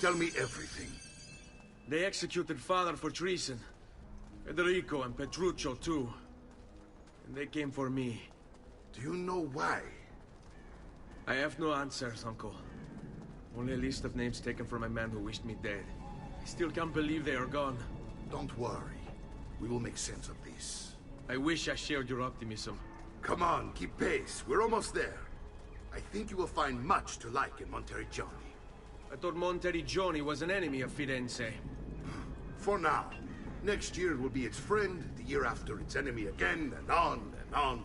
Tell me everything. They executed father for treason. Federico and Petruccio too. And they came for me. Do you know why? I have no answers, Uncle. Only a list of names taken from a man who wished me dead. I still can't believe they are gone. Don't worry. We will make sense of this. I wish I shared your optimism. Come on, keep pace. We're almost there. I think you will find much to like in Monteriggioni. I thought Monteriggioni was an enemy of Firenze. For now. Next year it will be its friend, the year after its enemy again, and on and on.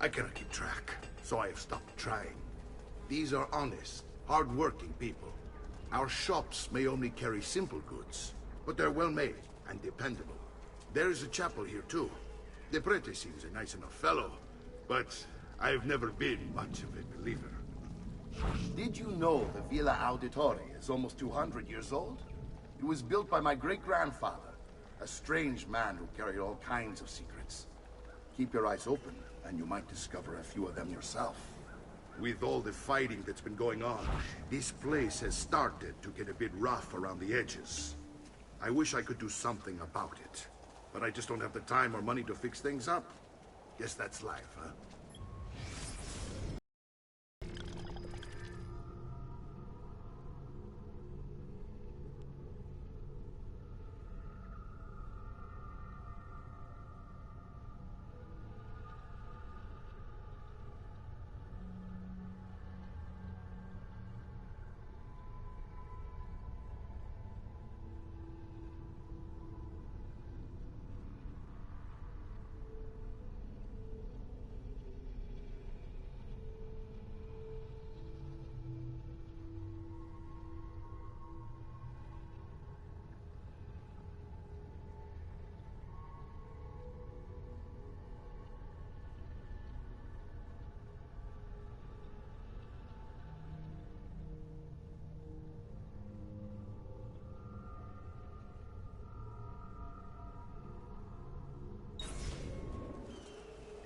I cannot keep track, so I have stopped trying. These are honest, hard-working people. Our shops may only carry simple goods, but they're well-made and dependable. There is a chapel here, too. The prete seems a nice enough fellow, but I've never been much of a believer. Did you know the Villa Auditore is almost 200 years old? It was built by my great-grandfather, a strange man who carried all kinds of secrets. Keep your eyes open, and you might discover a few of them yourself. With all the fighting that's been going on, this place has started to get a bit rough around the edges. I wish I could do something about it, but I just don't have the time or money to fix things up. Guess that's life, huh?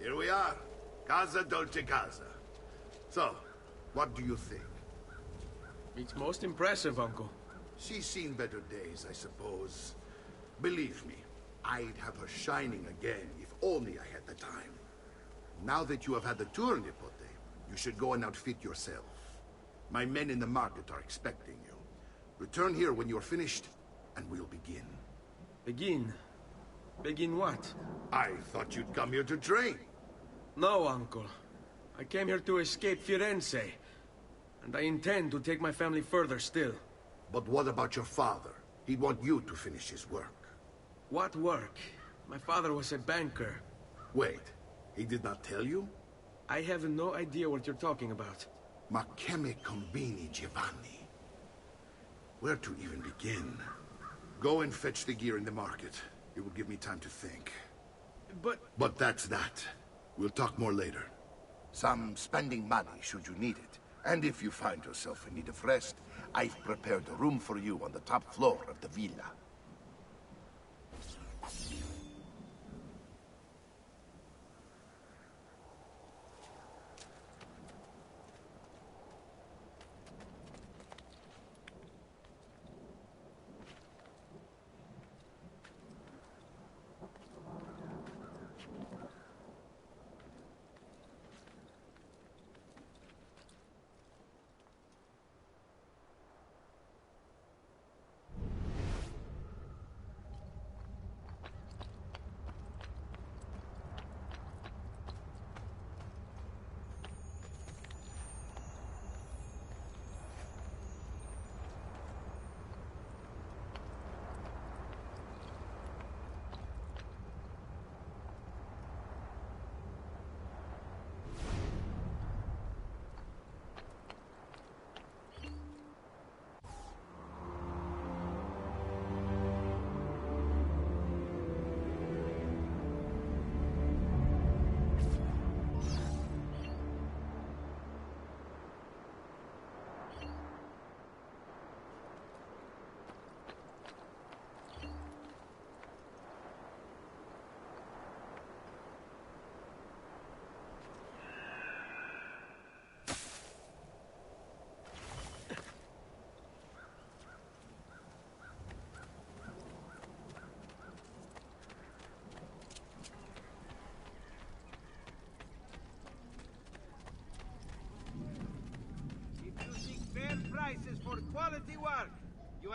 Here we are. Casa Dolce Casa. So, what do you think? It's most impressive, Uncle. She's seen better days, I suppose. Believe me, I'd have her shining again if only I had the time. Now that you have had the tour, Nipote, you should go and outfit yourself. My men in the market are expecting you. Return here when you're finished, and we'll begin. Begin? Begin what? I thought you'd come here to train. No, Uncle. I came here to escape Firenze. And I intend to take my family further still. But what about your father? He'd want you to finish his work. What work? My father was a banker. Wait, he did not tell you? I have no idea what you're talking about. Ma che me combini, Giovanni? Where to even begin? Go and fetch the gear in the market. It will give me time to think. But that's that. We'll talk more later. Some spending money should you need it. And if you find yourself in need of rest, I've prepared a room for you on the top floor of the villa.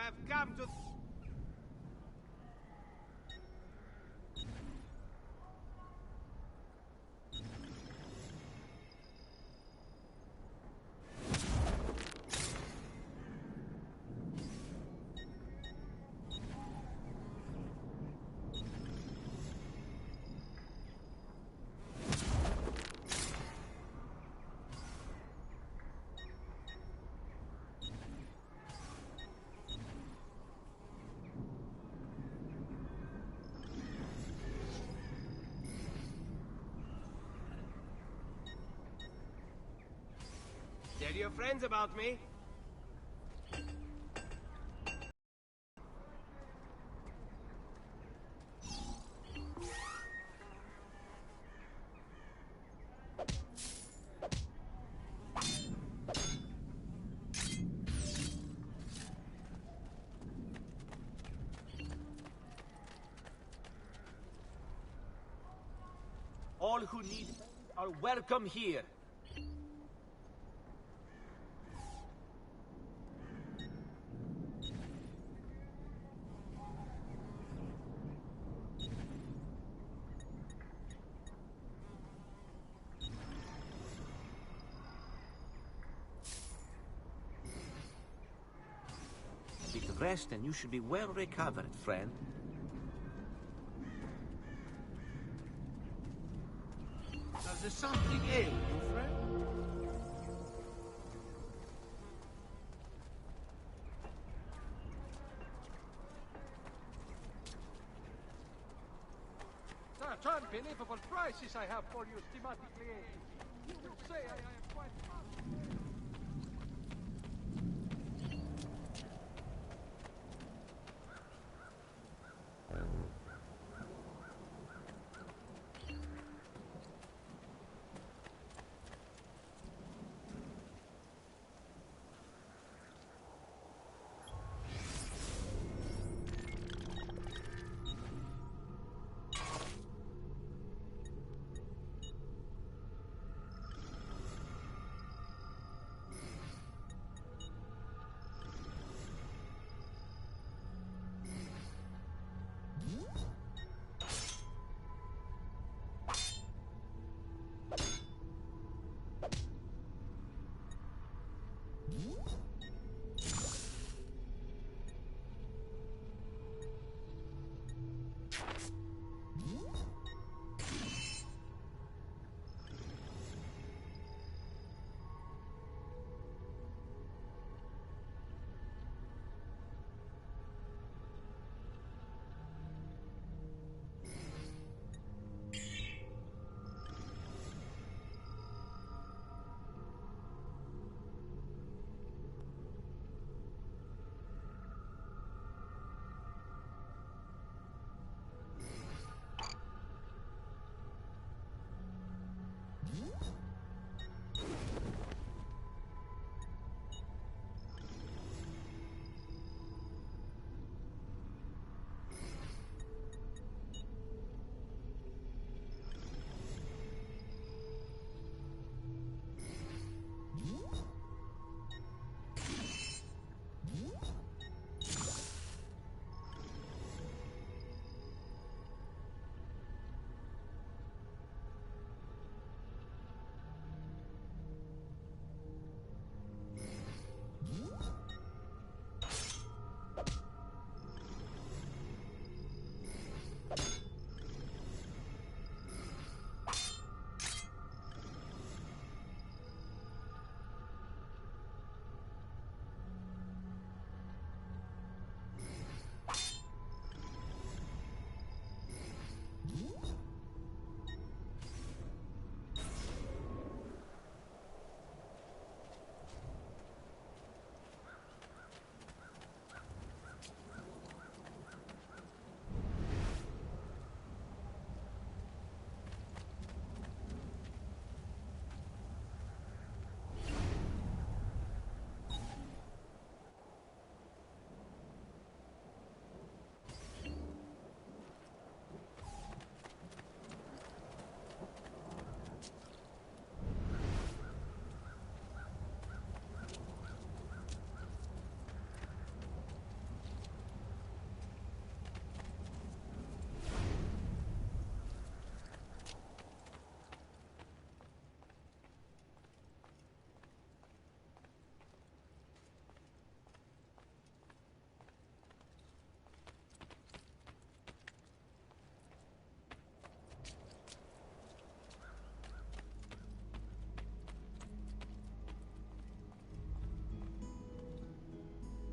have come to... Tell your friends about me. All who need are welcome here. Rest and you should be well recovered, friend. Does there something ail you, friend? Such unbelievable prices I have for you, schematically. You will say I am quite...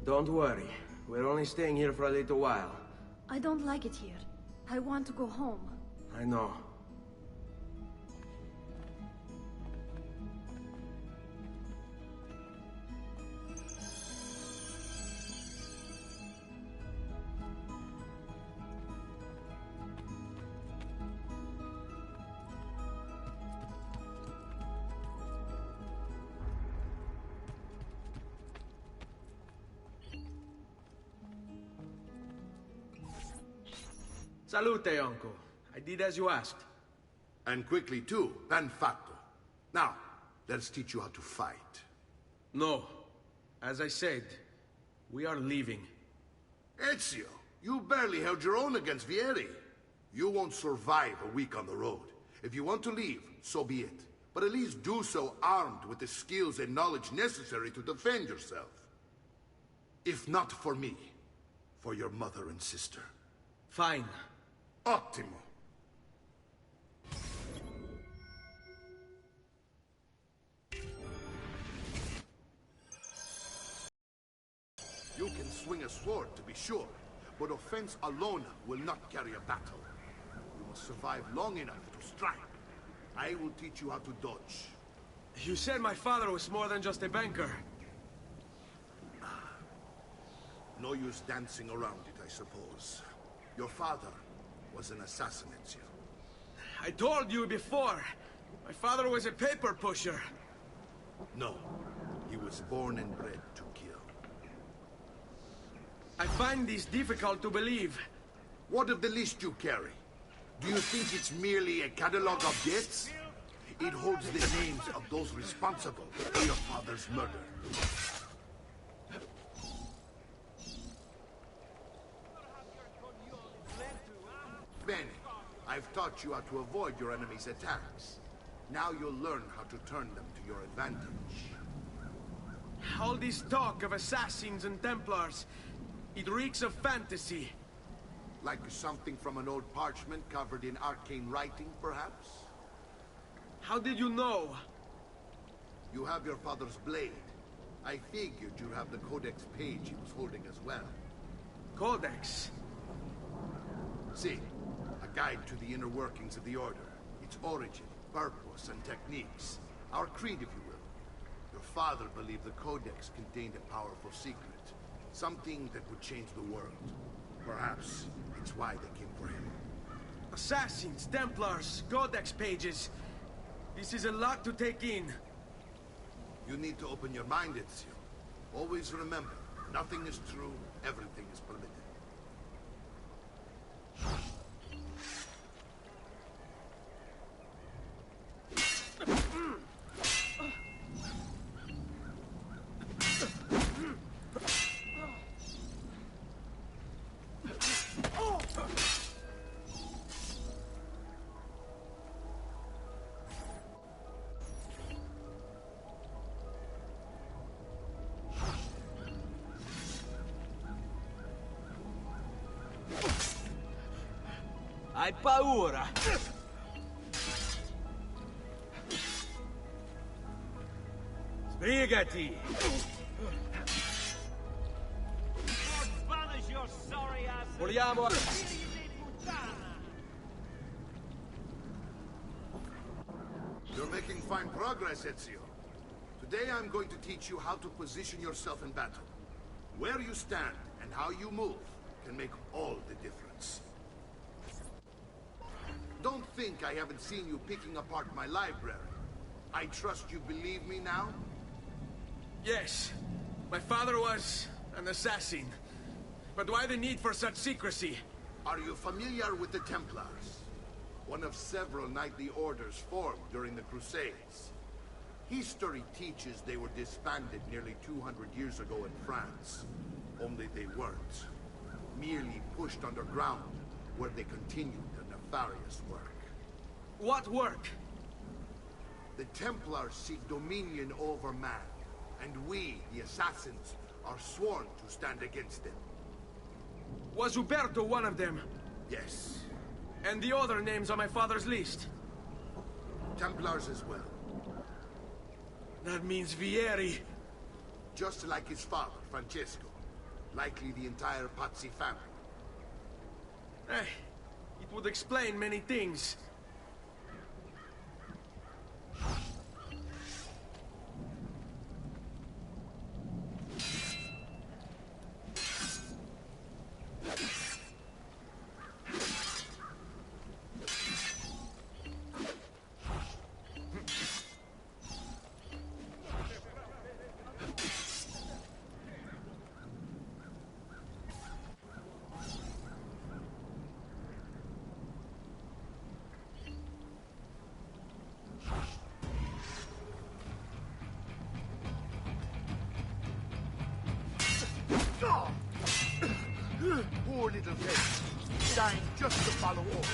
Don't worry. We're only staying here for a little while. I don't like it here. I want to go home. I know. Salute, uncle. I did as you asked. And quickly too, ben fatto. Now, let's teach you how to fight. No. As I said, we are leaving. Ezio, you barely held your own against Vieri. You won't survive a week on the road. If you want to leave, so be it. But at least do so armed with the skills and knowledge necessary to defend yourself. If not for me, for your mother and sister. Fine. Ottimo. You can swing a sword, to be sure, but offense alone will not carry a battle. You must survive long enough to strike. I will teach you how to dodge. You said my father was more than just a banker. No use dancing around it, I suppose. Your father was an assassin, Ezio. I told you before. My father was a paper pusher. No, he was born and bred to kill. I find this difficult to believe. What of the list you carry? Do you think it's merely a catalog of deaths? It holds the names of those responsible for your father's murder. Bene, I've taught you how to avoid your enemy's attacks. Now you'll learn how to turn them to your advantage. All this talk of assassins and Templars, it reeks of fantasy. Like something from an old parchment covered in arcane writing, perhaps? How did you know? You have your father's blade. I figured you'd have the codex page he was holding as well. Codex? See, a guide to the inner workings of the Order. Its origin, purpose, and techniques. Our creed, if you will. Your father believed the codex contained a powerful secret. Something that would change the world. Perhaps it's why they came for him. Assassins, Templars, Codex pages. This is a lot to take in. You need to open your mind, Ezio. Always remember, nothing is true, everything is permitted. Hai paura? Sbrigati! Vogliamo... You're making fine progress, Ezio. Today I'm going to teach you how to position yourself in battle. Where you stand and how you move can make all the difference. Don't think I haven't seen you picking apart my library. I trust you believe me now? Yes. My father was an assassin. But why the need for such secrecy? Are you familiar with the Templars? One of several knightly orders formed during the Crusades. History teaches they were disbanded nearly 200 years ago in France. Only they weren't. Merely pushed underground, where they continued their nefarious work. What work? The Templars seek dominion over man, and we, the assassins, are sworn to stand against them. Was Uberto one of them? Yes. And the other names on my father's list? Templars as well. That means Vieri. Just like his father, Francesco. Likely the entire Pazzi family. It would explain many things. Poor little kid, dying just to follow order.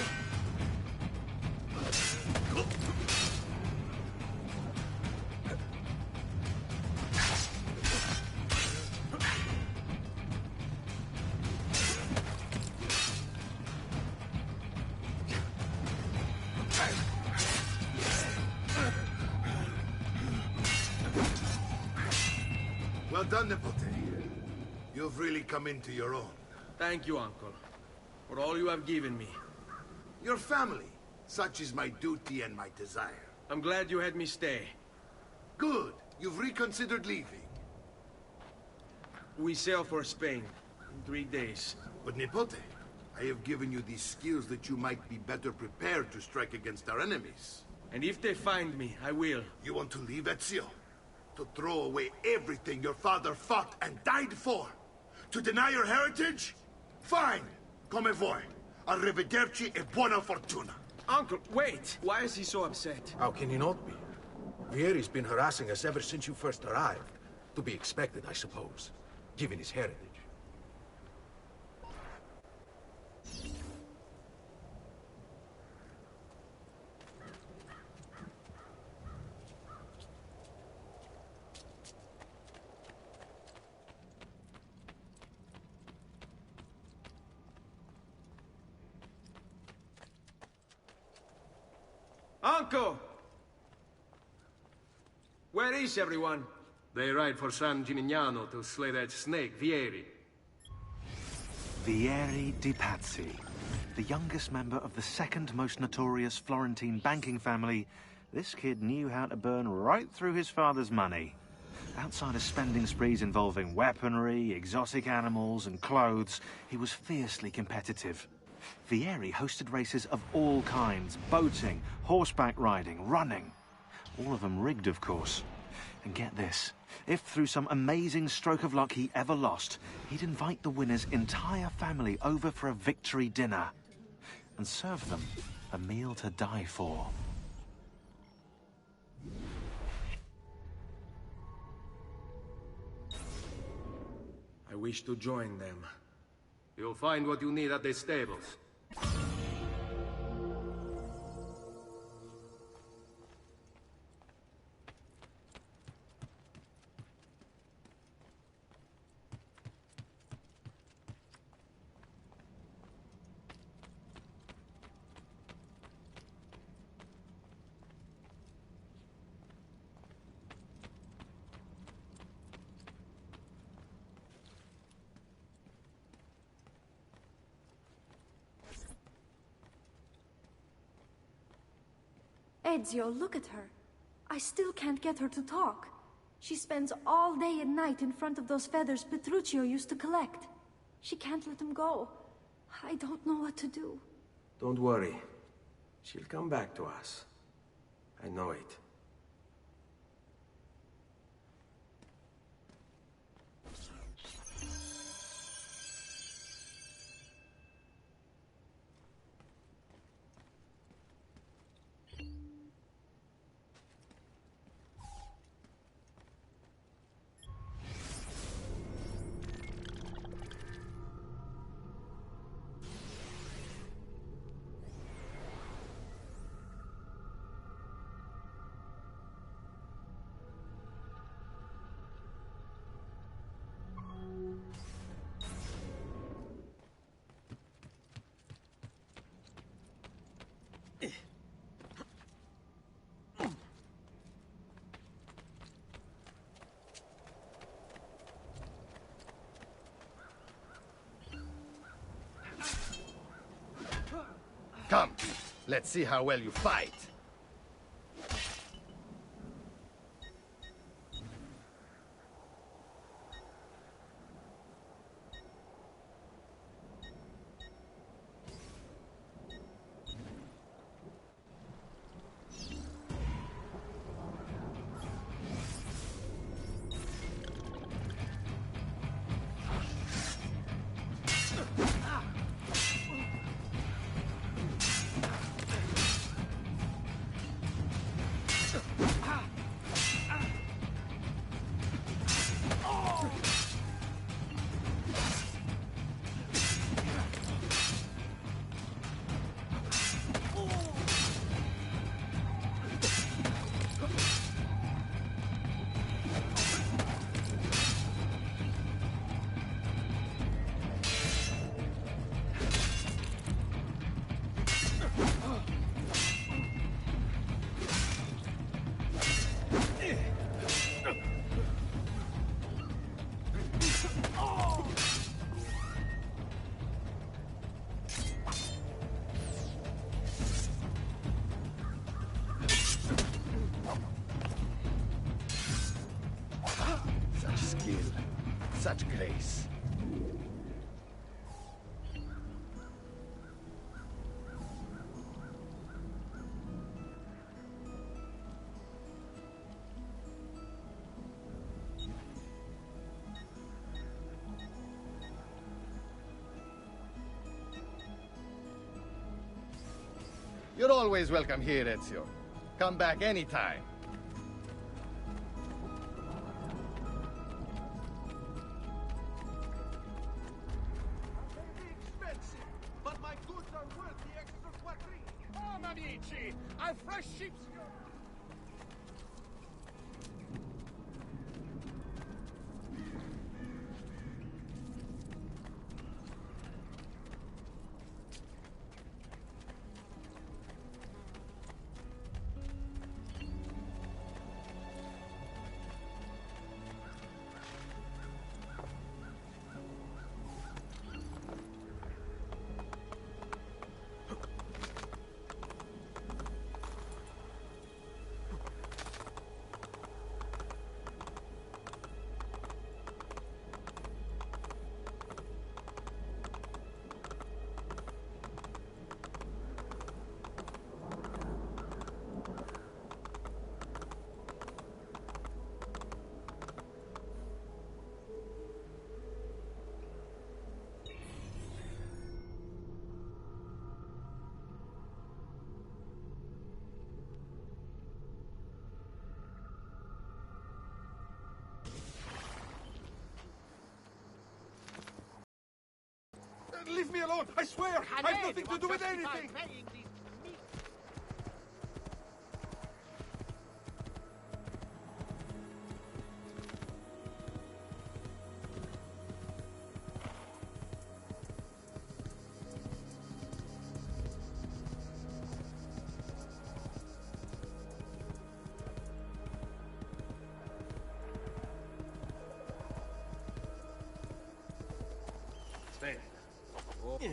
Well done, Nipote. You've really come into your own. Thank you, Uncle, for all you have given me. Your family. Such is my duty and my desire. I'm glad you had me stay. Good. You've reconsidered leaving. We sail for Spain in 3 days. But Nipote, I have given you these skills that you might be better prepared to strike against our enemies. And if they find me, I will. You want to leave Ezio? To throw away everything your father fought and died for? To deny your heritage? Fine. Come vuoi. Arrivederci e buona fortuna. Uncle, wait! Why is he so upset? How can he not be? Vieri's been harassing us ever since you first arrived. To be expected, I suppose, given his heritage. Uncle! Where is everyone? They ride for San Gimignano to slay that snake, Vieri. Vieri di Pazzi, the youngest member of the second most notorious Florentine banking family, this kid knew how to burn right through his father's money. Outside of spending sprees involving weaponry, exotic animals, and clothes, he was fiercely competitive. Vieri hosted races of all kinds, boating, horseback riding, running. All of them rigged, of course. And get this, if through some amazing stroke of luck he ever lost, he'd invite the winner's entire family over for a victory dinner and serve them a meal to die for. I wish to join them. You'll find what you need at the stables. Ezio, look at her. I still can't get her to talk. She spends all day and night in front of those feathers Petruchio used to collect. She can't let them go. I don't know what to do. Don't worry. She'll come back to us. I know it. Come, let's see how well you fight. Such grace. You're always welcome here, Ezio. Come back anytime. A fresh sheep's gun. Leave me alone! I swear! I have nothing to do with anything! Stay. Oh. Yeah.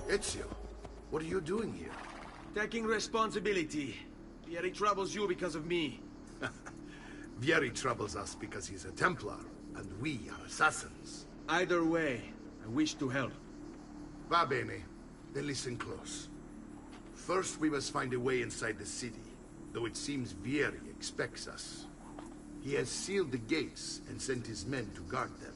Ezio, what are you doing here? Taking responsibility. Vieri troubles you because of me. Vieri troubles us because he's a Templar, and we are assassins. Either way, I wish to help. Va bene. Then listen close. First, we must find a way inside the city, though it seems Vieri expects us. He has sealed the gates and sent his men to guard them.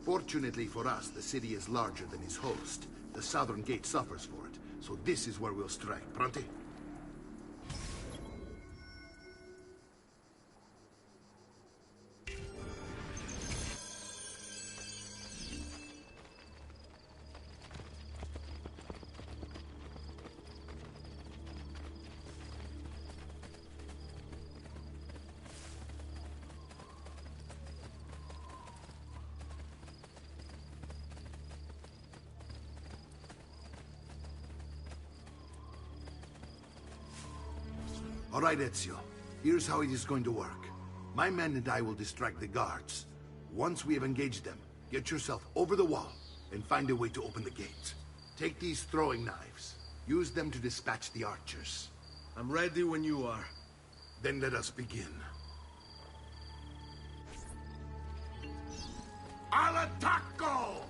Fortunately for us, the city is larger than his host. The southern gate suffers for it, so this is where we'll strike. Pronti? All right, Ezio. Here's how it is going to work. My men and I will distract the guards. Once we have engaged them, get yourself over the wall and find a way to open the gate. Take these throwing knives. Use them to dispatch the archers. I'm ready when you are. Then let us begin. Al attacco!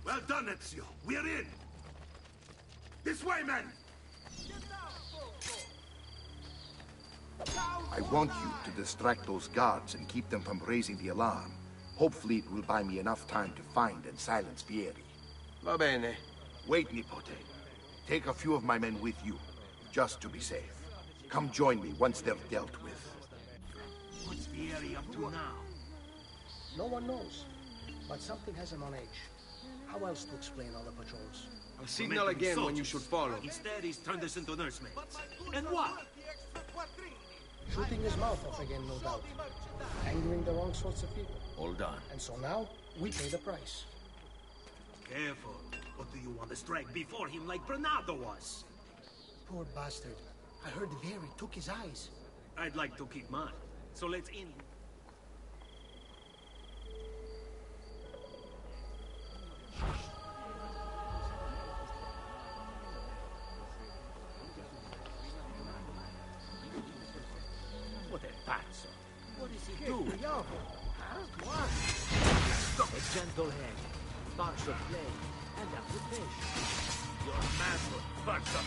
Well done, Ezio. We're in. This way, men. I want you to distract those guards and keep them from raising the alarm. Hopefully it will buy me enough time to find and silence Vieri. Va bene. Wait, Nipote. Take a few of my men with you, just to be safe. Come join me once they're dealt with. What's Vieri up to now? No one knows, but something has him on edge. How else to explain all the patrols? I'll signal again when you should follow. Instead, he's turned us into nursemaids. And what? Shooting his mouth off again, no doubt. Angering the wrong sorts of people. All done. And so now, we pay the price. Careful. What do you want to strike before him like Bernardo was? Poor bastard. I heard Vieri took his eyes. I'd like to keep mine. So let's in. What a pazzo. What is he doing? What? A gentle hand, sparks of flame, and application. Your master, sparks of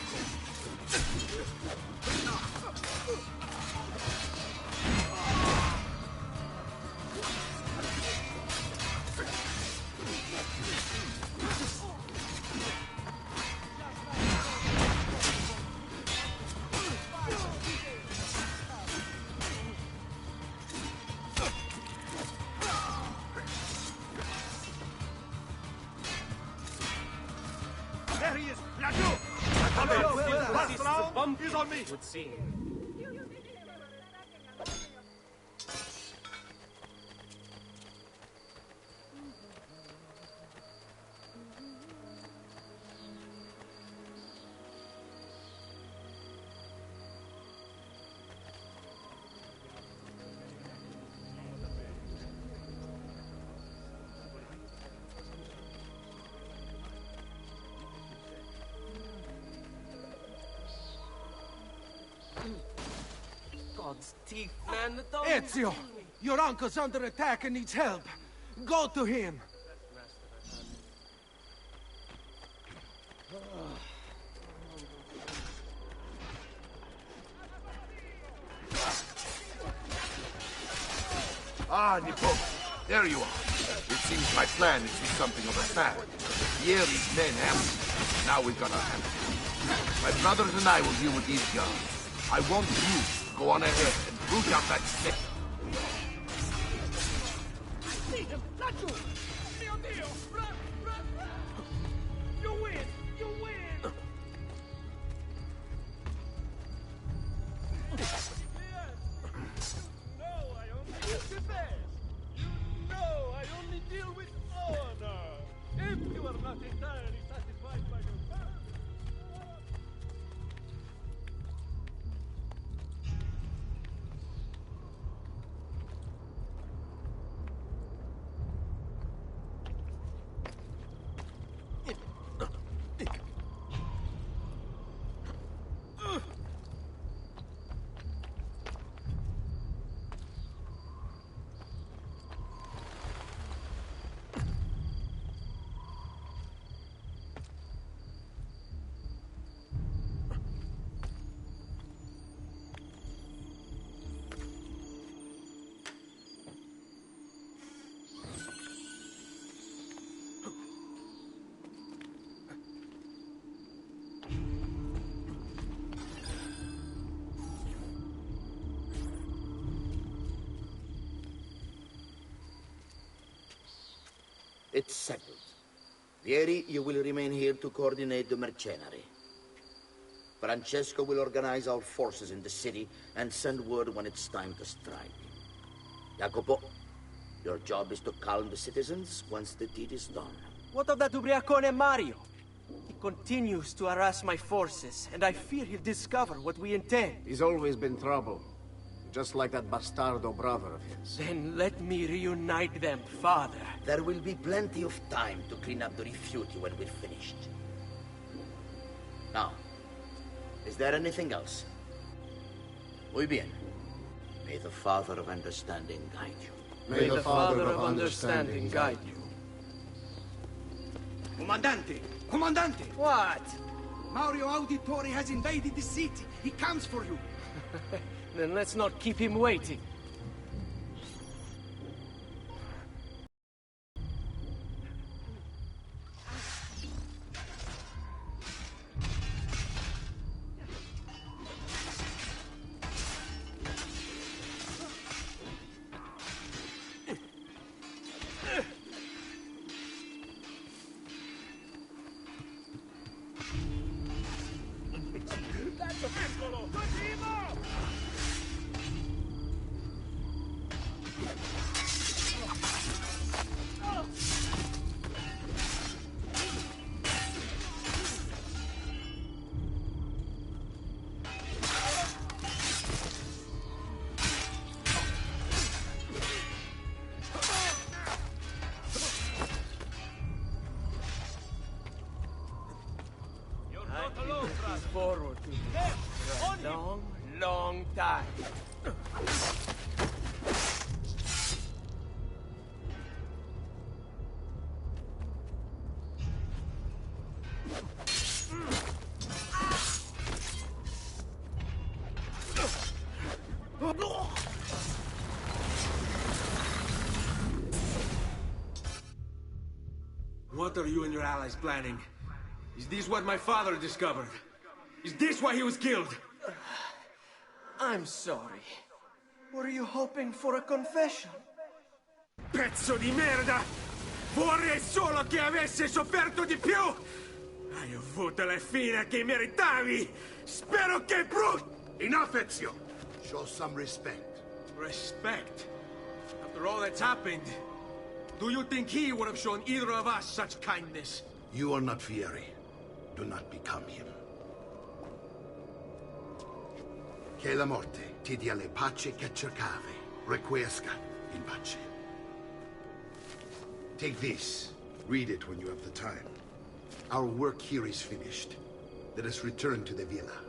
There he is! Latou! Last round is on me! Would seem. God's teeth, man. Ezio! Your uncle's under attack and needs help. Go to him! Ah, Nipo, there you are. It seems my plan is to be something of a fad. Vieri's men have me. Now we've got our hands full. My brothers and I will deal with these guards. I want you to go on ahead and root out that snake. See him! Laggiù! Mio Dio! Run! Run! Run! You win! You win! I only deal with honor. If you are not entirely satisfied by your past, It's settled. Vieri, you will remain here to coordinate the mercenary. Francesco will organize our forces in the city and send word when it's time to strike. Jacopo, your job is to calm the citizens once the deed is done. What of that ubriacone Mario? He continues to harass my forces, and I fear he'll discover what we intend. He's always been trouble. Just like that bastardo brother of his. Then let me reunite them, father. There will be plenty of time to clean up the rifiuti when we're finished. Now, is there anything else? Muy bien. May the Father of Understanding guide you. May the Father of Understanding guide you. Comandante! Comandante! What? Mario Auditore has invaded the city. He comes for you. Then let's not keep him waiting. Forward to this for a long, long time. What are you and your allies planning? Is this what my father discovered? Is this why he was killed? I'm sorry. Were you hoping for a confession? Pezzo di merda! Vorrei solo che avesse sofferto di più! Hai avuto la fine che meritavi! Spero che Enough, Ezio! Show some respect. Respect? After all that's happened, do you think he would have shown either of us such kindness? You are not Fieri. Do not become him. Che la morte ti dia le pace che cercavi. Requiesca in pace. Take this. Read it when you have the time. Our work here is finished. Let us return to the villa.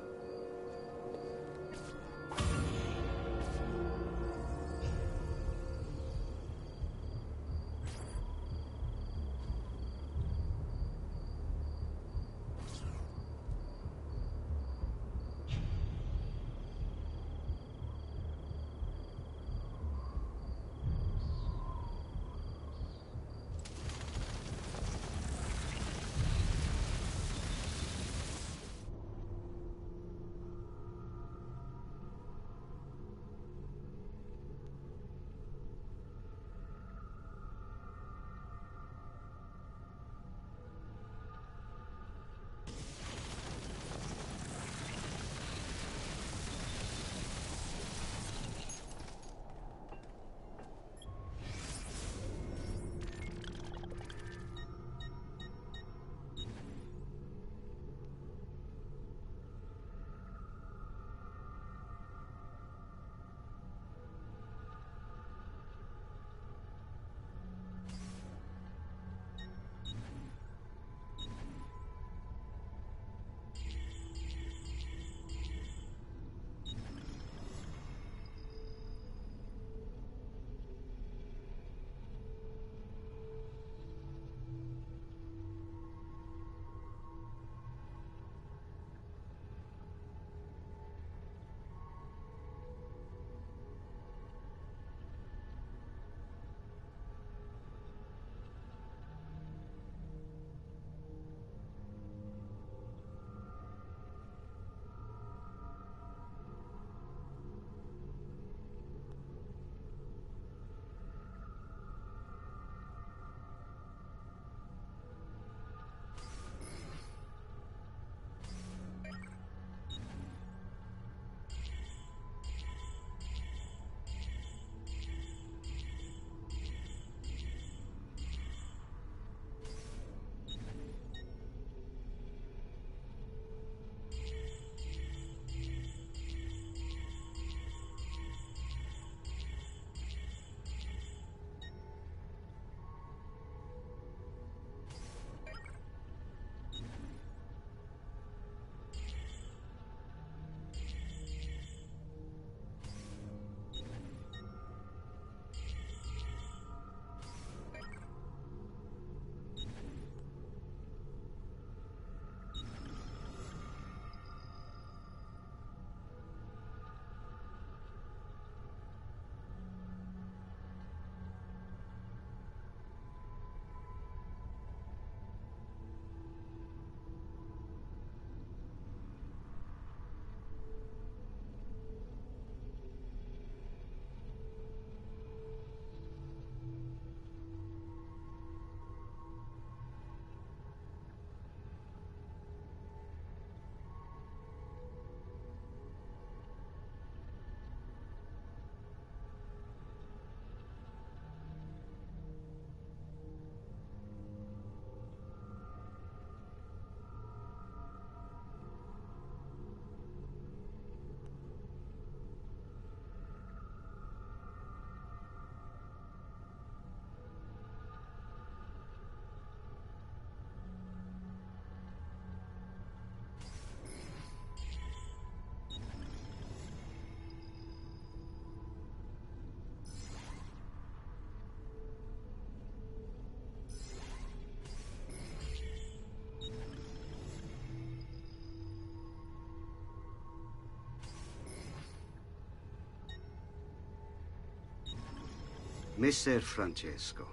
Messer Francesco,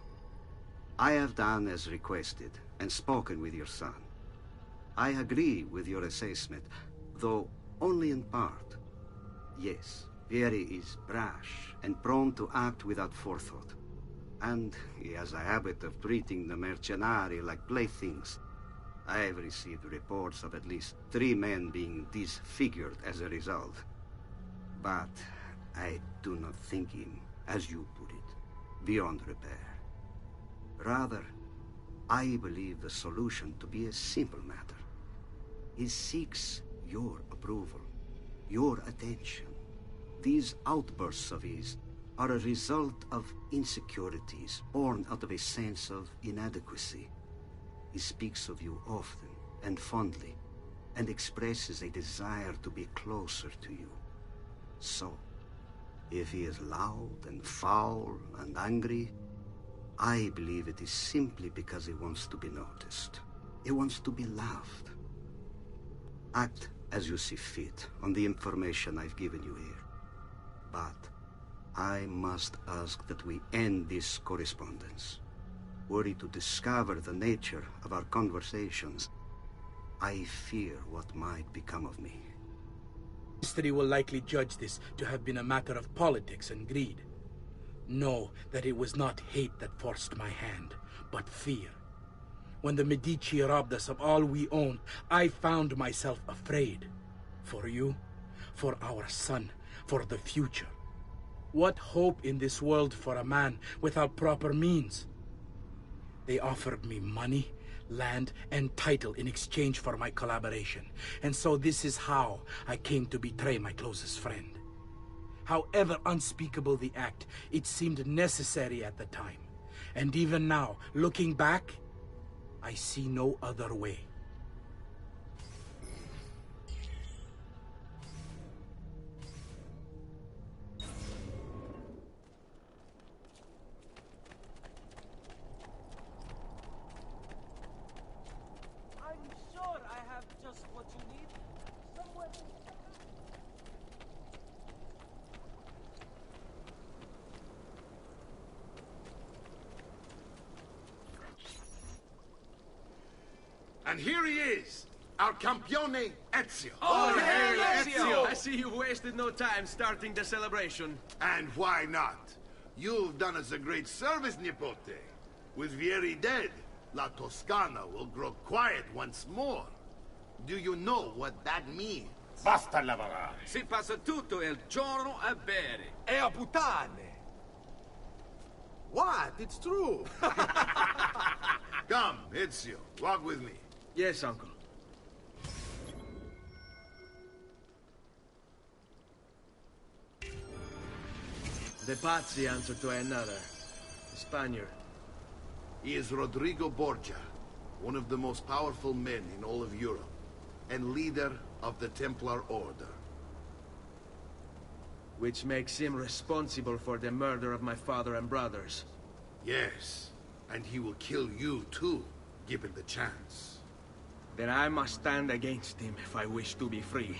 I have done as requested and spoken with your son. I agree with your assessment, though only in part. Yes, Vieri is brash and prone to act without forethought. And he has a habit of treating the mercenari like playthings. I have received reports of at least 3 men being disfigured as a result. But I do not think him, as you put it, beyond repair. Rather, I believe the solution to be a simple matter. He seeks your approval, your attention. These outbursts of his are a result of insecurities born out of a sense of inadequacy. He speaks of you often and fondly, and expresses a desire to be closer to you. So, if he is loud and foul and angry, I believe it is simply because he wants to be noticed. He wants to be loved. Act as you see fit on the information I've given you here. But I must ask that we end this correspondence. Were he to discover the nature of our conversations, I fear what might become of me. History will likely judge this to have been a matter of politics and greed. Know that it was not hate that forced my hand, but fear. When the Medici robbed us of all we owned, I found myself afraid. For you, for our son, for the future. What hope in this world for a man without proper means? They offered me money, land, and title in exchange for my collaboration. And so this is how I came to betray my closest friend. However unspeakable the act, it seemed necessary at the time. And even now, looking back, I see no other way. And here he is, our campione Ezio. Oh, hey, Ezio! I see you've wasted no time starting the celebration. And why not? You've done us a great service, Nipote. With Vieri dead, La Toscana will grow quiet once more. Do you know what that means? Basta lavorare. Si passa tutto il giorno a bere. E a puttane! What? It's true! Come, Ezio, walk with me. Yes, uncle. The Pazzi answer to another. A Spaniard. He is Rodrigo Borgia, one of the most powerful men in all of Europe, and leader of the Templar Order. Which makes him responsible for the murder of my father and brothers. Yes, and he will kill you too, given the chance. Then I must stand against him if I wish to be free.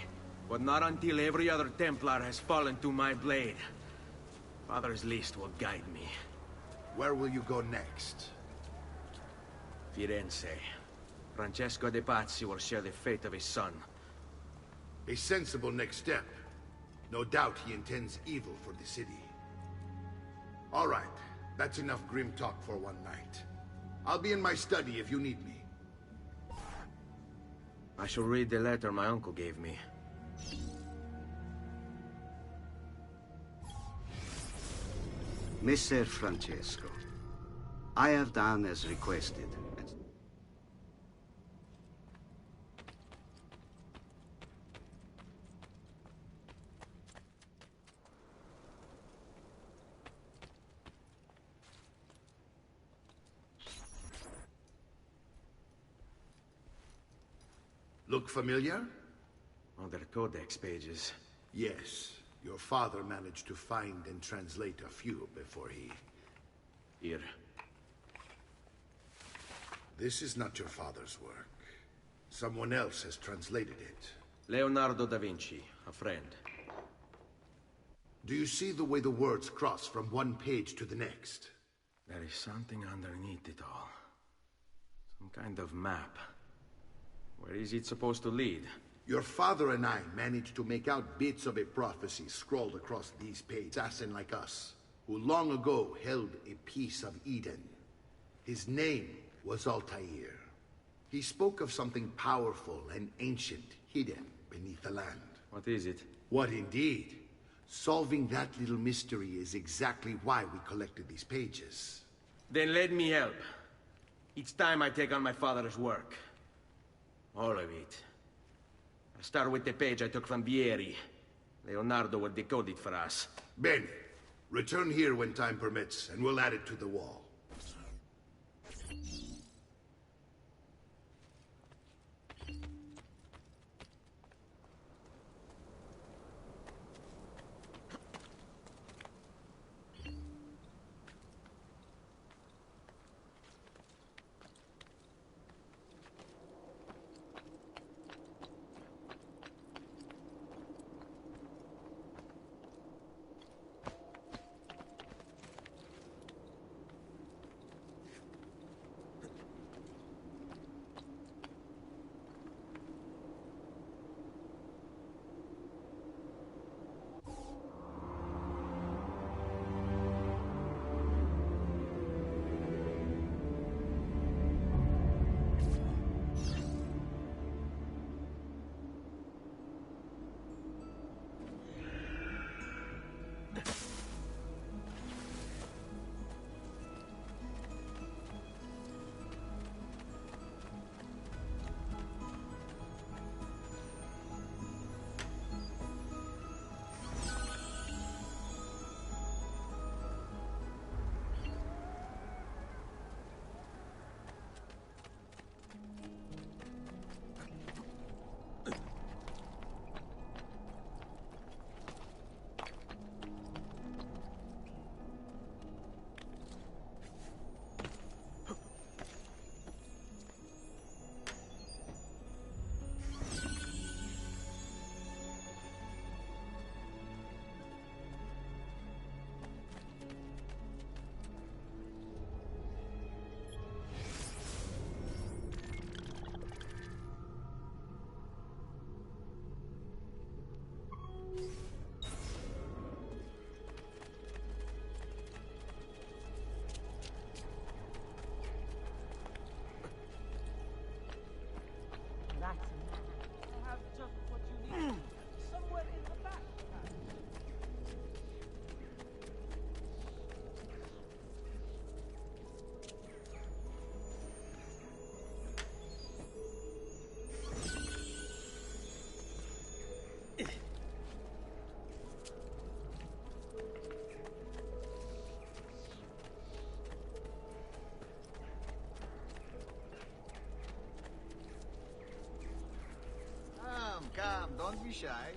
But not until every other Templar has fallen to my blade. Father's list will guide me. Where will you go next? Firenze. Francesco de Pazzi will share the fate of his son. A sensible next step. No doubt he intends evil for the city. All right, that's enough grim talk for one night. I'll be in my study if you need me. I shall read the letter my uncle gave me. Messer Francesco, I have done as requested. Look familiar? On their codex pages. Yes. Your father managed to find and translate a few before he... Here. This is not your father's work. Someone else has translated it. Leonardo da Vinci, a friend. Do you see the way the words cross from one page to the next? There is something underneath it all. Some kind of map. Where is it supposed to lead? Your father and I managed to make out bits of a prophecy scrawled across these pages. Assassin like us, who long ago held a piece of Eden. His name was Altair. He spoke of something powerful and ancient hidden beneath the land. What is it? What indeed? Solving that little mystery is exactly why we collected these pages. Then let me help. It's time I take on my father's work. All of it. I'll start with the page I took from Vieri. Leonardo will decode it for us. Bene. Return here when time permits, and we'll add it to the wall. Come, don't be shy.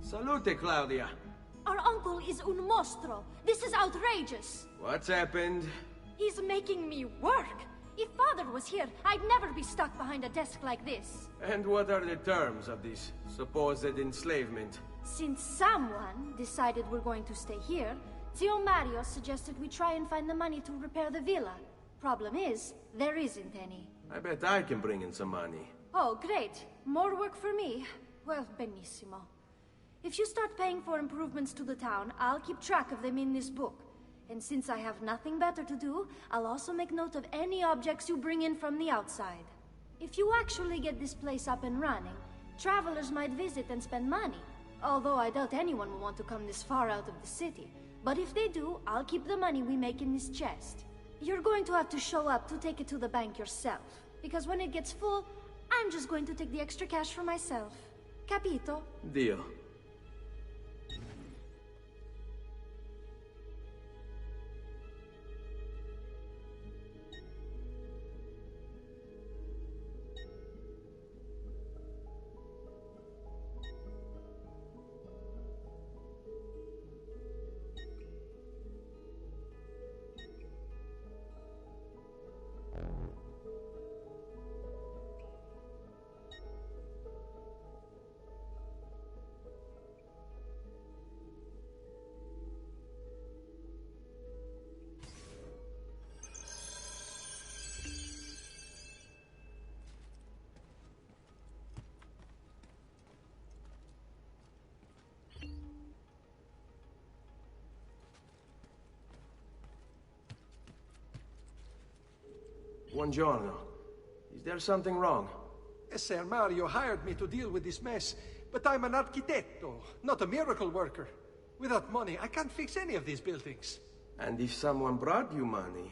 Salute, Claudia. Our uncle is un mostro. This is outrageous. What's happened? He's making me work. If Father was here, I'd never be stuck behind a desk like this. And what are the terms of this supposed enslavement? Since someone decided we're going to stay here, Zio Mario suggested we try and find the money to repair the villa. Problem is, there isn't any. I bet I can bring in some money. Oh, great. More work for me. Well, benissimo. If you start paying for improvements to the town, I'll keep track of them in this book. And since I have nothing better to do, I'll also make note of any objects you bring in from the outside. If you actually get this place up and running, travelers might visit and spend money. Although I doubt anyone will want to come this far out of the city. But if they do, I'll keep the money we make in this chest. You're going to have to show up to take it to the bank yourself. Because when it gets full, I'm just going to take the extra cash for myself. Capito? Deal. Buongiorno. Is there something wrong? Ser Mario hired me to deal with this mess, but I'm an architetto, not a miracle worker. Without money, I can't fix any of these buildings. And if someone brought you money?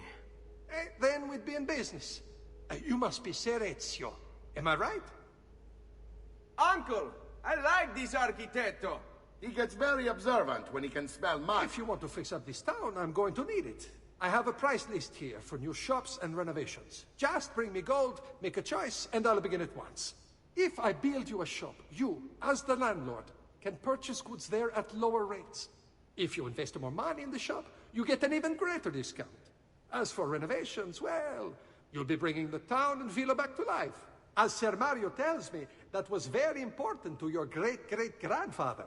Then we'd be in business. You must be Ser Ezio. Am I right? Uncle! I like this architetto! He gets very observant when he can smell mud. If you want to fix up this town, I'm going to need it. I have a price list here for new shops and renovations. Just bring me gold, make a choice, and I'll begin at once. If I build you a shop, you, as the landlord, can purchase goods there at lower rates. If you invest more money in the shop, you get an even greater discount. As for renovations, well, you'll be bringing the town and villa back to life. As Ser Mario tells me, that was very important to your great-great-grandfather.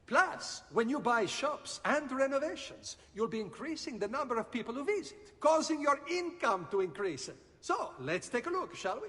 Plus, when you buy shops and renovations, you'll be increasing the number of people who visit, causing your income to increase. So, let's take a look, shall we?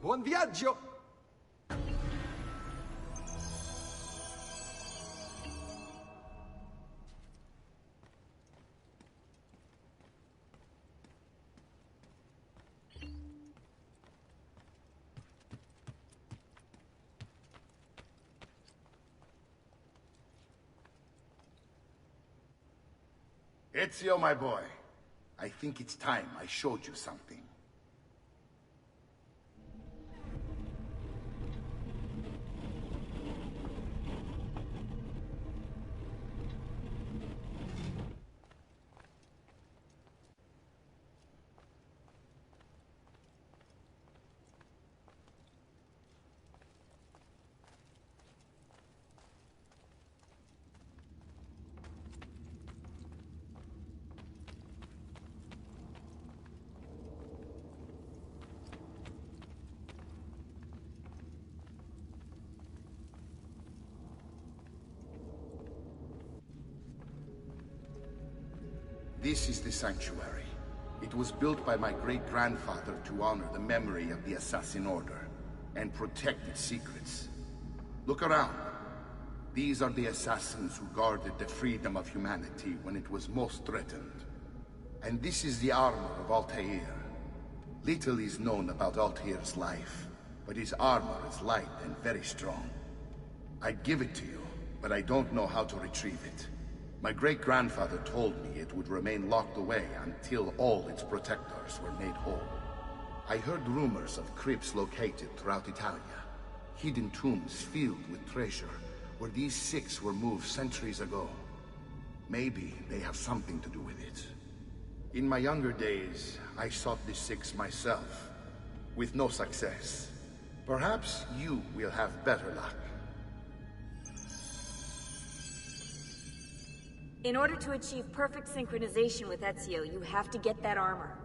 Buon viaggio! Ezio, my boy, I think it's time I showed you something. This is the sanctuary. It was built by my great-grandfather to honor the memory of the Assassin Order and protect its secrets. Look around. These are the assassins who guarded the freedom of humanity when it was most threatened. And this is the armor of Altair. Little is known about Altair's life, but his armor is light and very strong. I'd give it to you, but I don't know how to retrieve it. My great-grandfather told me it would remain locked away until all its protectors were made whole. I heard rumors of crypts located throughout Italia, hidden tombs filled with treasure, where these six were moved centuries ago. Maybe they have something to do with it. In my younger days, I sought the six myself, with no success. Perhaps you will have better luck. In order to achieve perfect synchronization with Ezio, you have to get that armor.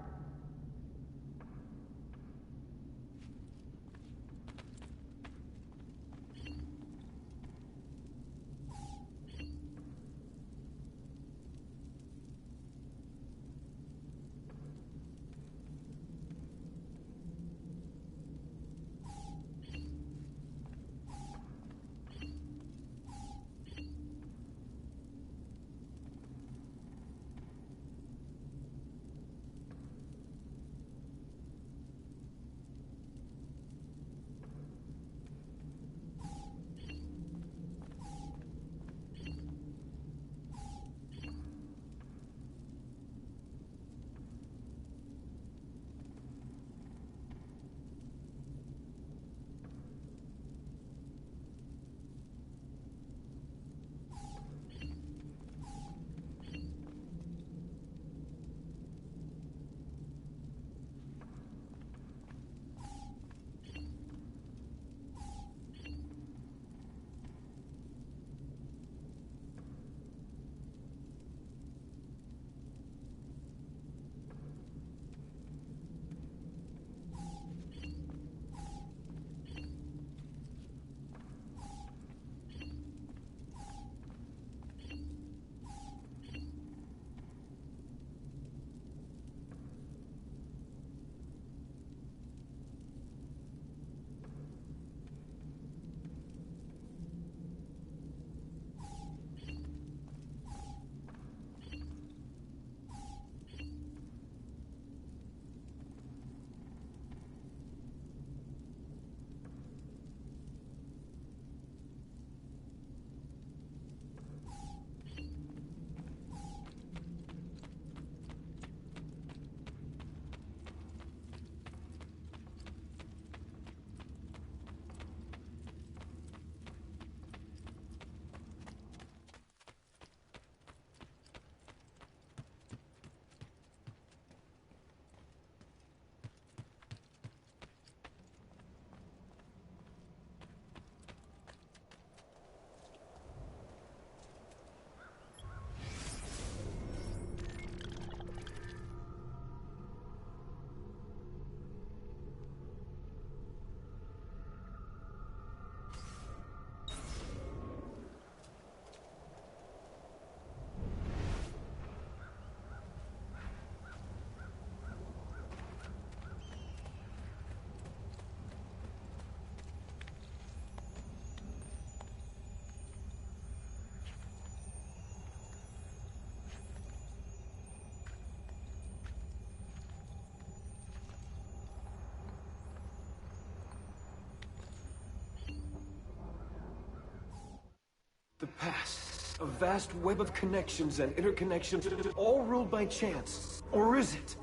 The past. A vast web of connections and interconnections, all ruled by chance. Or is it?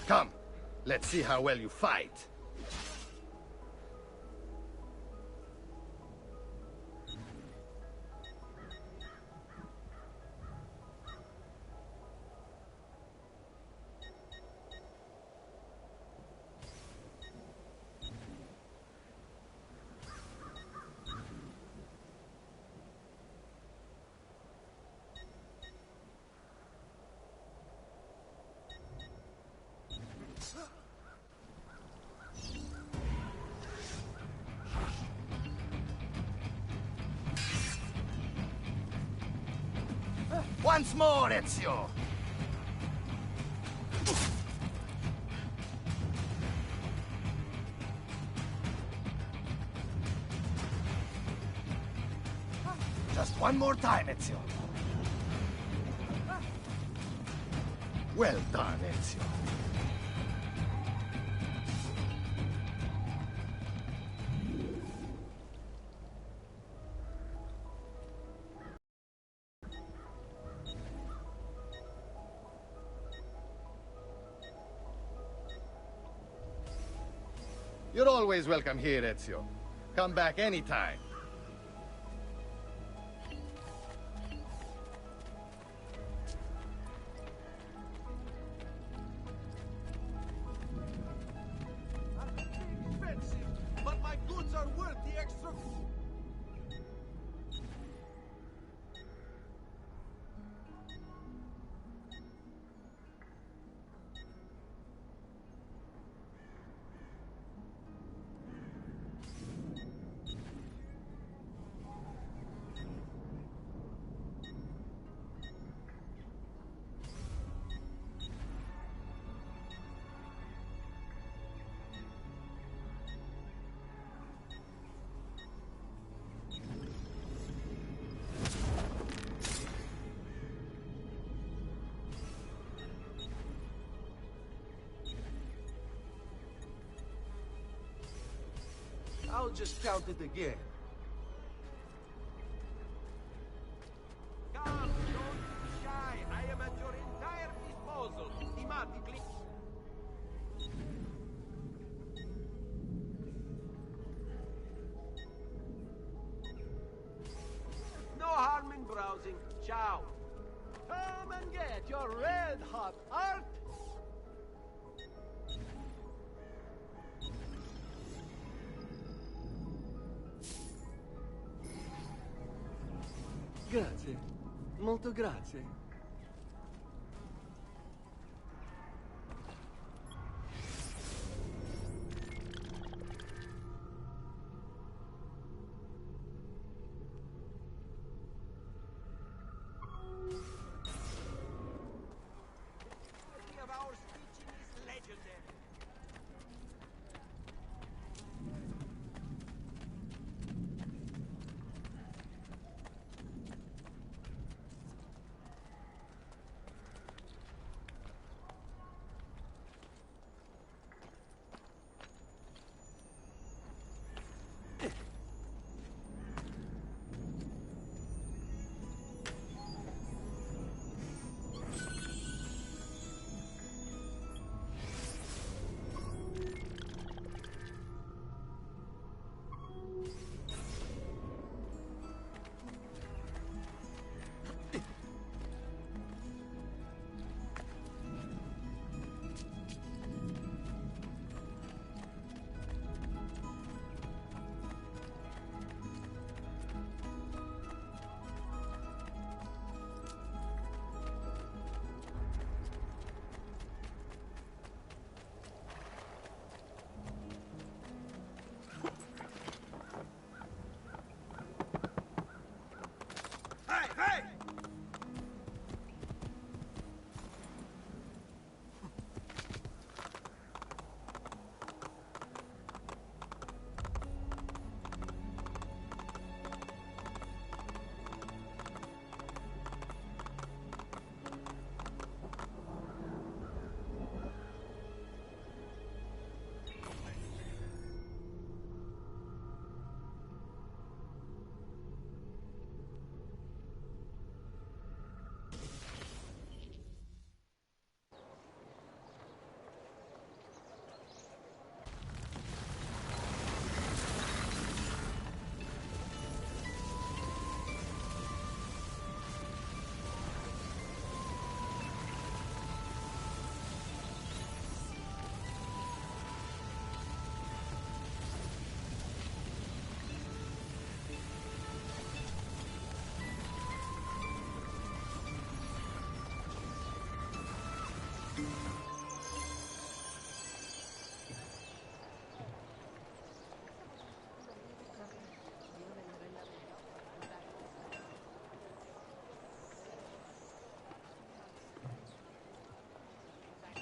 Come, let's see how well you fight. Once more, Ezio! Just one more time, Ezio. Well done, Ezio. You're always welcome here, Ezio. Come back anytime. But my goods are worth the extra. I'll just count it again. Come, don't be shy. I am at your entire disposal. Thematically. No harm in browsing. Ciao. Come and get your red-hot heart. Grazie. Molto grazie. Of our stitching is legendary.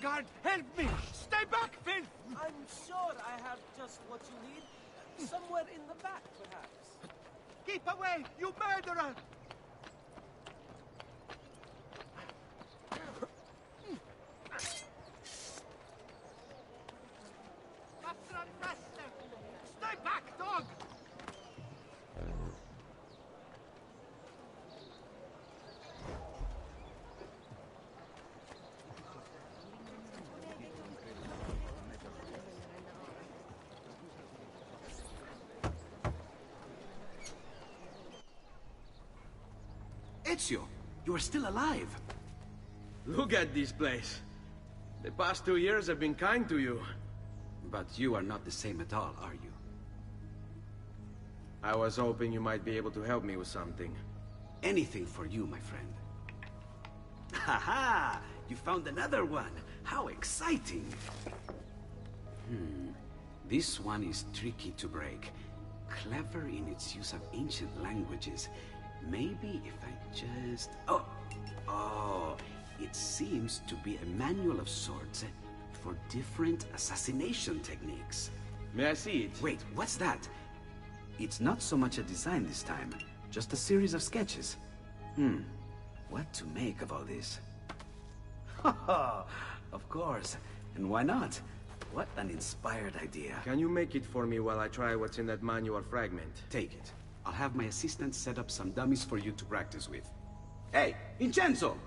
Guard, help me! Stay back, Finn! I'm sure I have just what you need. Somewhere in the back, perhaps. Keep away, you murderer! Stay back, dog! Ezio, you are still alive. Look at this place. The past 2 years have been kind to you. But you are not the same at all, are you? I was hoping you might be able to help me with something. Anything for you, my friend. Ha-ha! You found another one! How exciting! This one is tricky to break. Clever in its use of ancient languages. Maybe if I just... Oh, it seems to be a manual of sorts for different assassination techniques. May I see it? Wait, what's that? It's not so much a design this time, just a series of sketches. What to make of all this? Of course, and why not? What an inspired idea. Can you make it for me while I try what's in that manual fragment? Take it. I'll have my assistant set up some dummies for you to practice with. Hey, Vincenzo!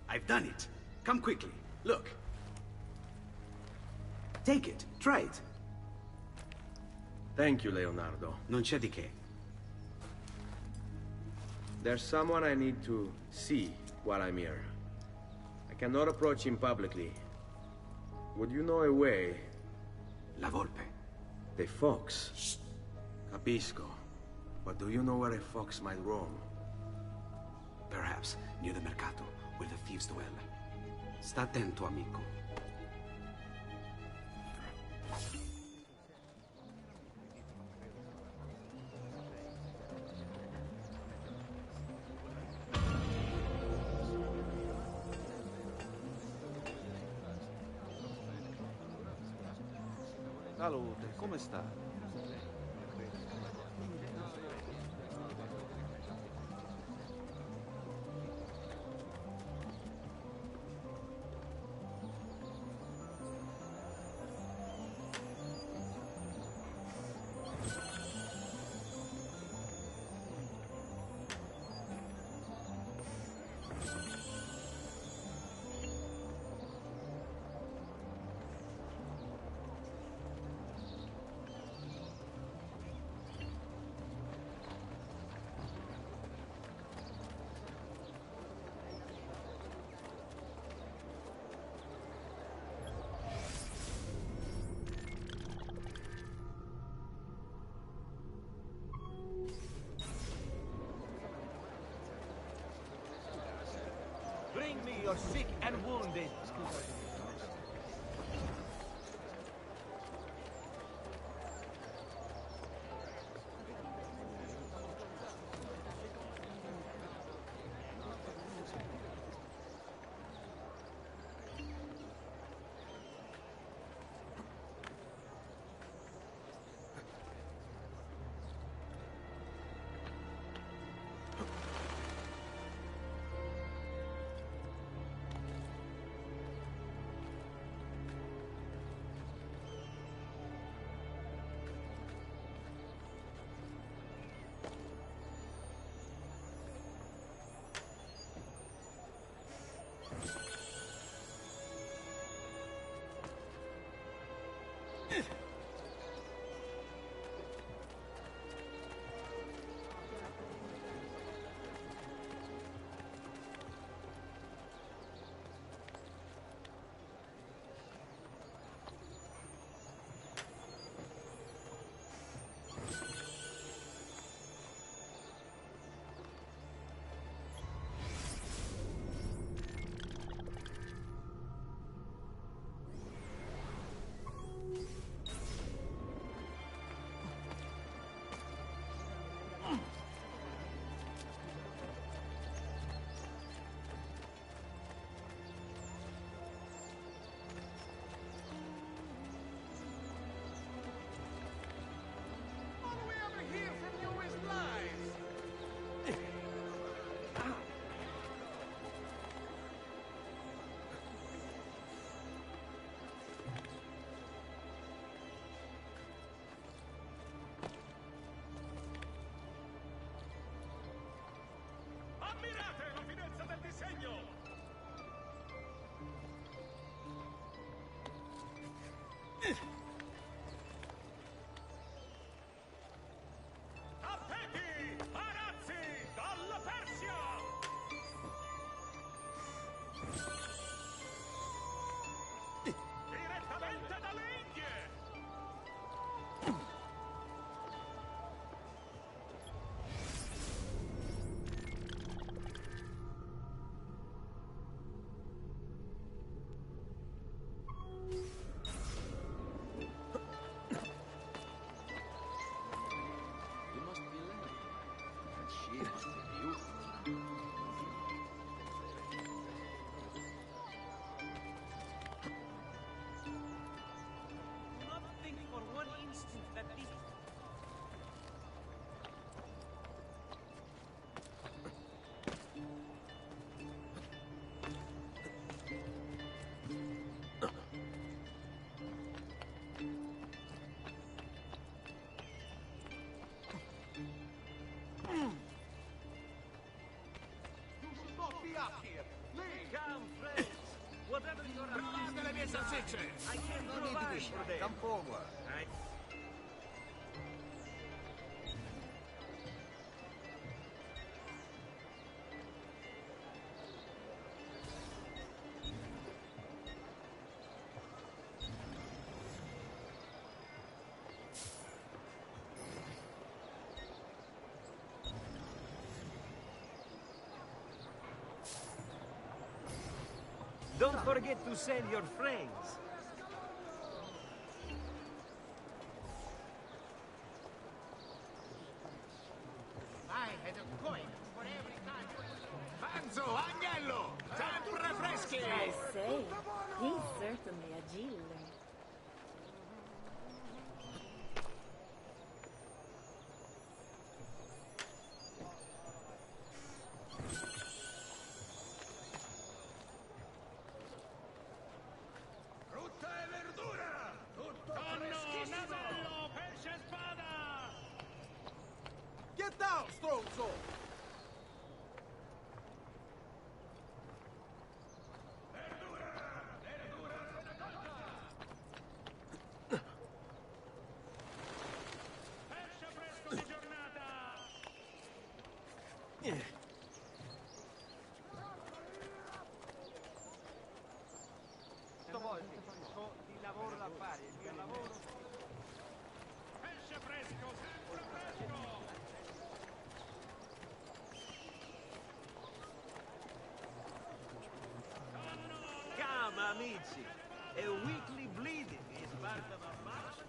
I've done it. Come quickly. Look. Take it. Try it. Thank you, Leonardo. Non c'è di che. There's someone I need to see while I'm here. I cannot approach him publicly. Would you know a way? La Volpe. The fox. Shh. Capisco. But do you know where a fox might roam? Perhaps near the mercato, where the thieves dwell. Sta attento, amico. Salute, come sta? Bring me your sick and wounded. be up here. Please. Come, friends. Whatever you're Provate le mie salsicce. I can provide for them. Come forward. Right. Don't forget to send your friends. I had a coin for every time. Panzo, agnello! Sempre freschi! I say, he's certainly agile. Frutta e verdura! Tutto freschissimo! Navello, pesce e spada! Get down, stronzo! Pesce fresco di giornata! Di lavoro da fare, il mio lavoro. Pesce fresco, sempre fresco! Come, amici. A weekly bleeding is part of a march.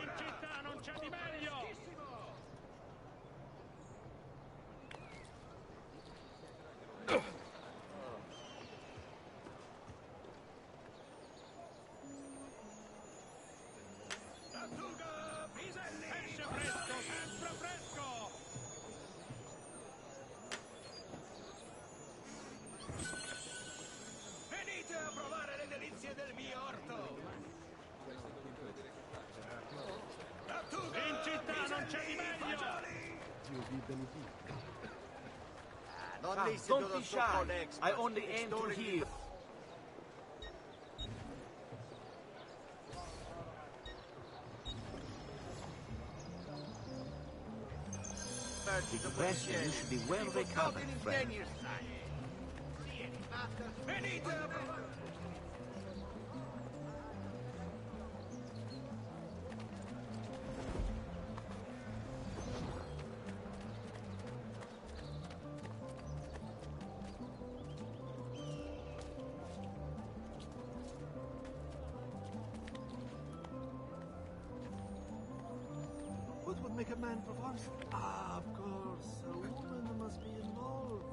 In città non c'è di meglio! Lattuga, piselli! Pesce fresco, sempre fresco! Venite a provare le delizie del mio orto! Lattuga, in città non c'è di meglio! Dio vi benedica. Don't be shy. I only aim to heal. Rest, you should be well recovered, friend. Venite a provare! What would make a man perforce? Ah, of course. A woman must be involved.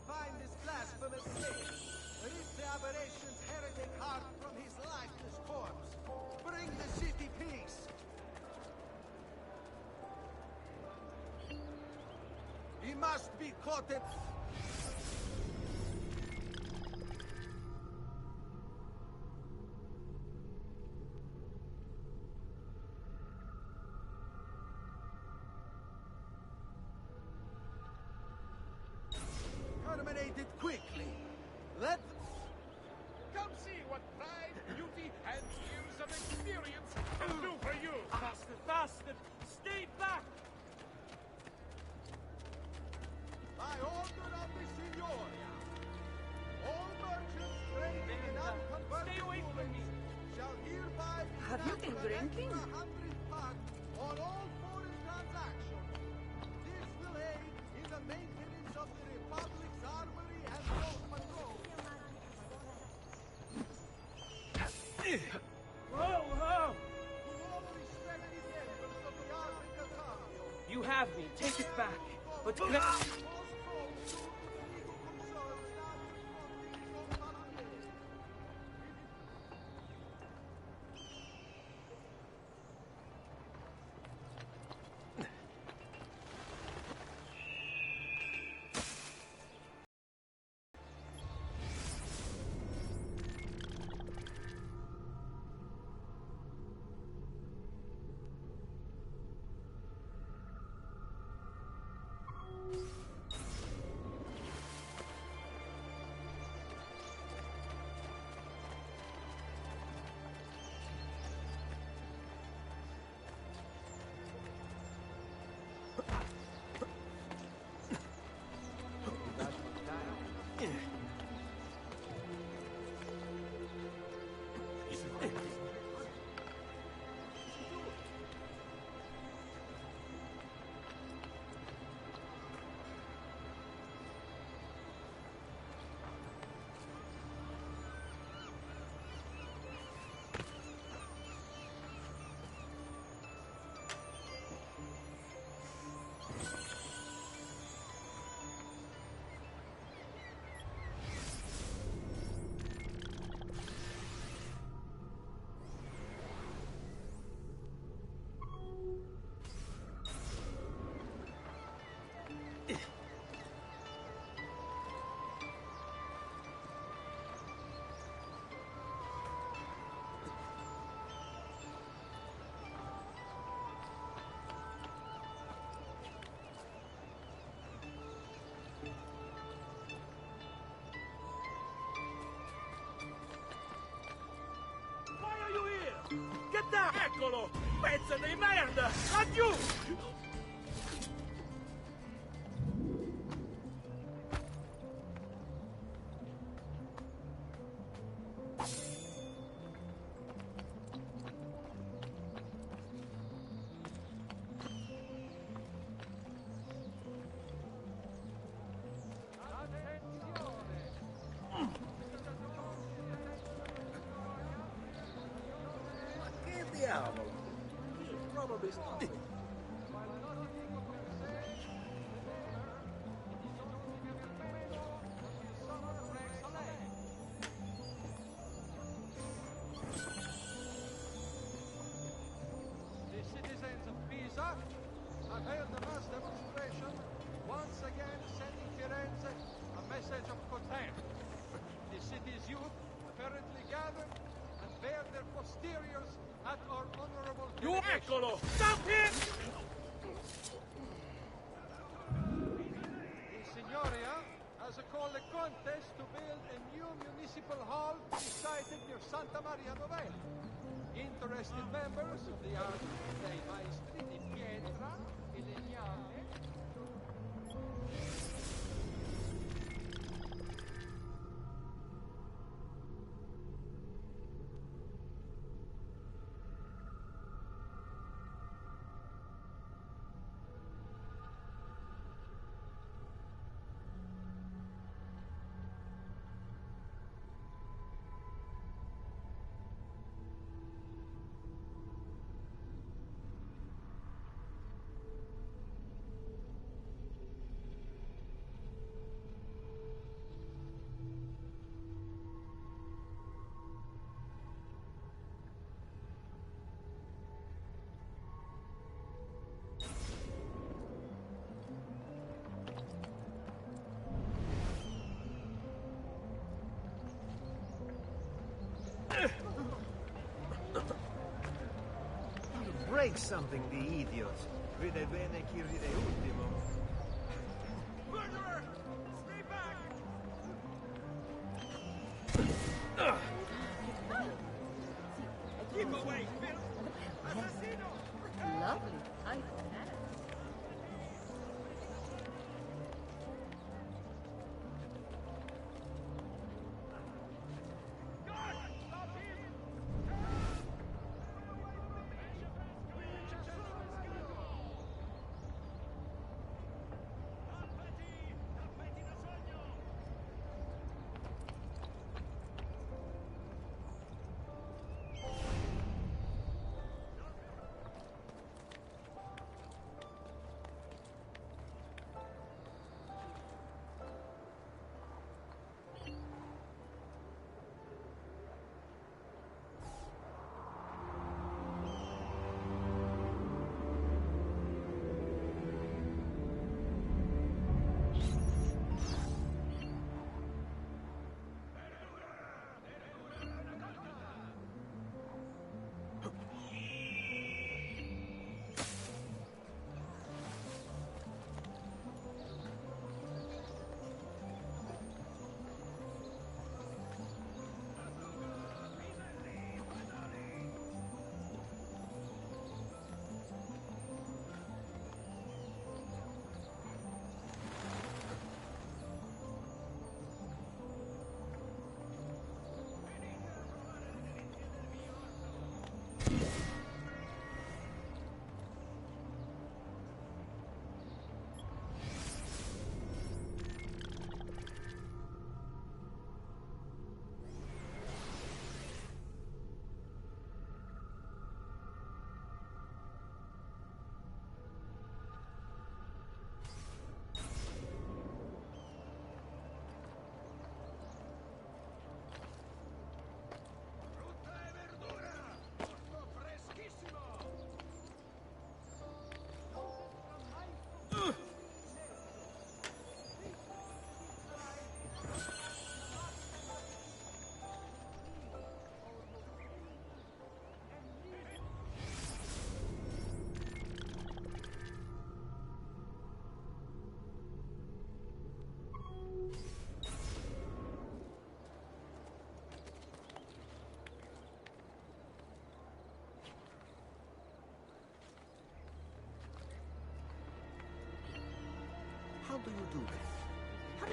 Find this blasphemous sin. Rip the aberration's heretic heart from his lifeless corpse. Bring the city peace. He must be caught at... Terminate it quickly. Let... Come see what pride, beauty, and years of experience can do for you. Faster, faster! Stay back! By order of the Signoria, all merchants trading in unconverted Stay away from me. shall hereby be Have you been drinking? 100 part on all foreign transactions. This will aid in the maintenance of the Republic's armory and road Eccolo! Pezzo di merda! Laggiù! Che diavolo? Probably nothing. The citizens of Pisa have held a mass demonstration, once again sending Firenze a message of contempt. The city's youth apparently gathered and bare their posteriors at our honorable You delegation. eccolo! Stop him! The Signoria has called a contest to build a new municipal hall to be sited near Santa Maria Novella. Interested members of the art dei maestri di pietra e legname. Break something, the idiot. Vede bene chi ride ultimo. Murderer! Stay back! Keep away, Phil! Assassino! Lovely iPhone.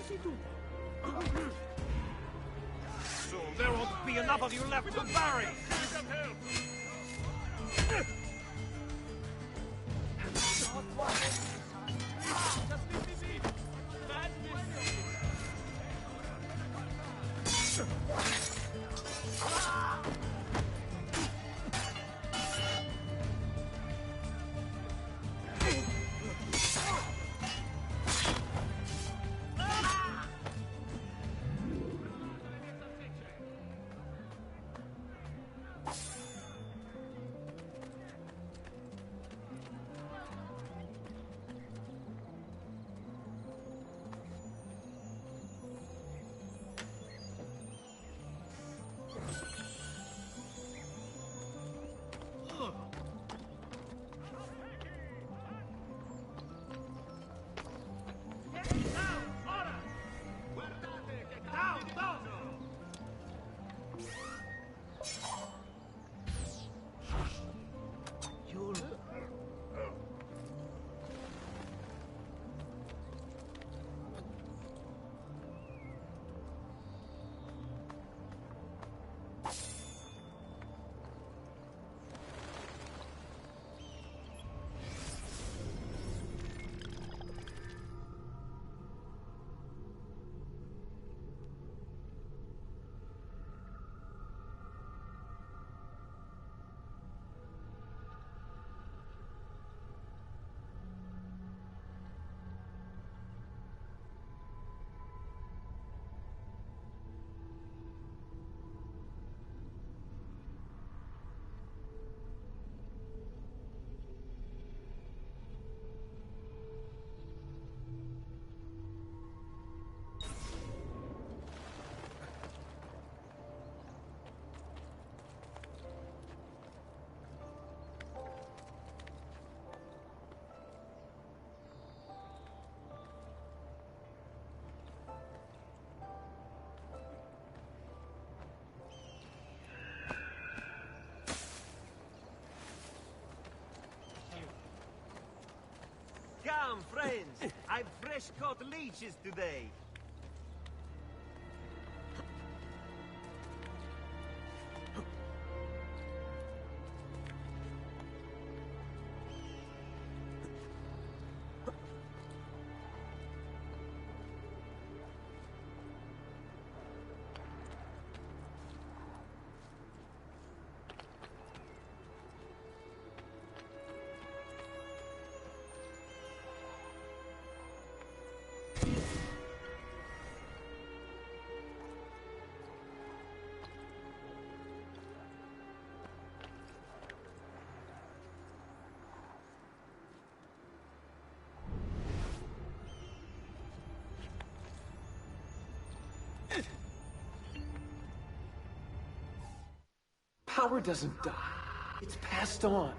si tutto. Soon there won't be enough of you left to bury. Come, friends. I've fresh caught leeches today. Power doesn't die. It's passed on.